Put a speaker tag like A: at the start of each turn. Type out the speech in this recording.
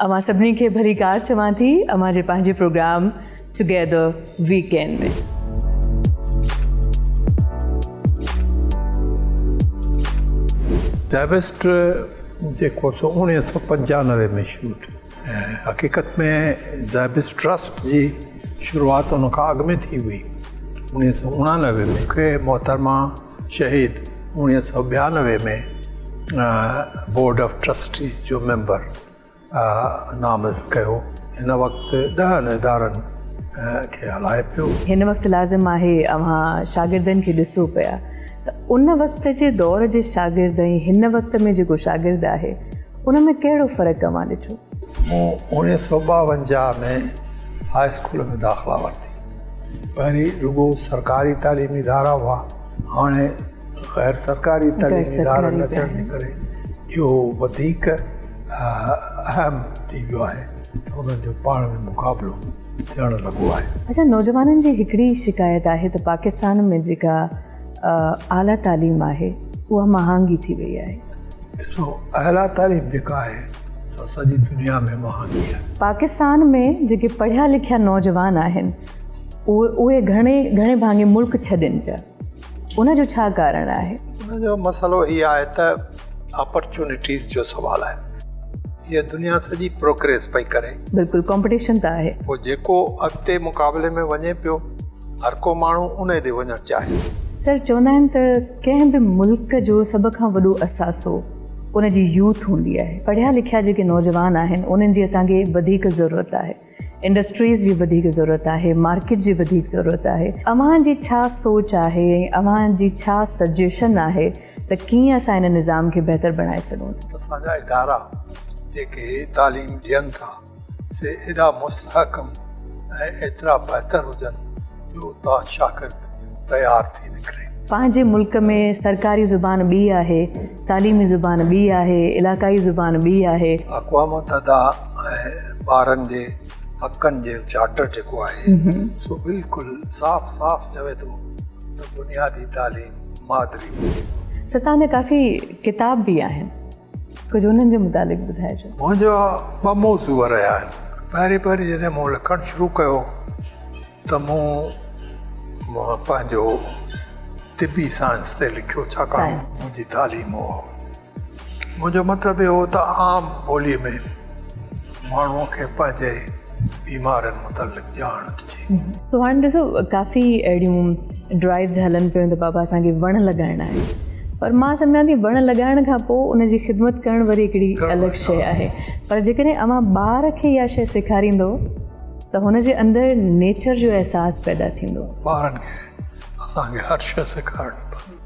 A: अमां सभिनी खे भली कार चवां थी अमां जे पंहिंजे प्रोग्राम टुगेदर वीकेंड में।
B: ज़ैबिस्ट जेको 1995 में शुरू थियो। हक़ीक़त में ज़ैबिस्ट ट्रस्ट जी शुरूआत उन खां अॻु में थी हुई 1989 में। मूंखे मोहतरमा शहीद 1992 में बोर्ड ऑफ ट्रस्टीज़ जो मेंबर नामज़द कयो। हिन वक़्तु 10 इदारनि खे हलाए पियो।
A: हिन वक़्तु लाज़िम आहे अव्हां शागिर्दनि खे ॾिसो पिया त उन वक़्त जे दौर जे शागिर्द ऐं हिन वक़्त में जेको शागिर्द आहे उन में कहिड़ो फ़र्क़ु अव्हां ॾिठो?
B: मूं 1952 में हाई स्कूल में दाख़िला वरिती। पहिरीं रुगो सरकारी तालीमी इदारा हुआ, हाणे गैर सरकारी तालीमी इदारनि अचण जे करे इहो वधीक अहम थी वियो आहे त उन्हनि जो पाण में मुक़ाबिलो थियणु लॻो आहे।
A: अच्छा, नौजवाननि जी हिकिड़ी शिकायत आहे त पाकिस्तान में जेका आला तालीम आहे उहा महांगी थी वई आहे।
B: ॾिसो, आला तालीम जेका आहे सॼी दुनिया में महांगी आहे।
A: पाकिस्तान में जेके पढ़िया लिखिया नौजवान आहिनि उहे घणे भाङे मुल्क छॾनि पिया, उनजो छा कारण आहे?
B: उनजो मसइलो हीअ आहे त अपॉर्चुनिटीज़ जो सुवालु आहे। हीअ दुनिया सॼी प्रोग्रेस पई करे,
A: बिल्कुलु कॉम्पिटिशन त आहे।
B: पोइ जेको अॻिते मुक़ाबले में वञे पियो, हर को माण्हू उन ॾे वञणु चाहे थो।
A: सर, चवंदा आहिनि त कंहिं बि मुल्क जो सभ खां वॾो असासो उन जी यूथ हूंदी आहे। पढ़िया लिखिया जेके नौजवान आहिनि उन्हनि जी असांखे वधीक ज़रूरत आहे, इंडस्ट्रीज़ जी वधीक ज़रूरत आहे, मार्केट जी वधीक ज़रूरत आहे। अव्हां जी छा सोच आहे, अव्हां जी छा सजेशन आहे त कीअं असां हिन निज़ाम खे बहितर बणाए सघूं?
B: असांजा इदारा जेके तालीम ॾियनि था से एॾा मुस्तहकम ऐं एतिरा बहितर हुजनि जो तव्हां शागिर्द तयारु थी निकिरे।
A: पंहिंजे मुल्क में सरकारी ज़ुबान ॿी आहे, तालीमी ज़ुबान ॿी आहे, इलाक़ाई ज़ुबान ॿी आहे।
B: अक़वाम मुतहदा ऐं ॿारनि जे हक़नि जो चार्टर जेको आहे सो बिल्कुलु साफ़ चवे थो त बुनियादी तालीम मादरी ॿोली।
A: सर, तव्हांजा काफ़ी किताब बि आहिनि, कुझु उन्हनि जे मुतालिक़ ॿुधाइजो।
B: मुंहिंजा 2 मौज़ू रहिया आहिनि। पहिरीं जॾहिं मूं लिखणु शुरू कयो त मूं पंहिंजो तिबी साइंस ते लिखियो, छाकाणि मुंहिंजी तालीम हो। मुंहिंजो मतिलबु इहो हो त आम ॿोलीअ में माण्हूअ खे पंहिंजे बीमारियुनि मुतलिक़ ॼाण ॾिजे।
A: सो हाणे ॾिसो, काफ़ी अहिड़ियूं ड्राइव्स हलनि पियूं त बाबा असांखे वण लॻाइणा आहिनि, पर मां सम्झां थी वण लॻाइण खां पोइ उनजी ख़िदमत करणु वरी हिकिड़ी अलॻि शइ आहे। पर जेकॾहिं अव्हां ॿार खे इहा शइ सेखारींदो त हुनजे अंदरि नेचर जो अहसासु पैदा थींदो।
B: ॿारनि खे असांखे हर शइ सेखारणी पवंदी।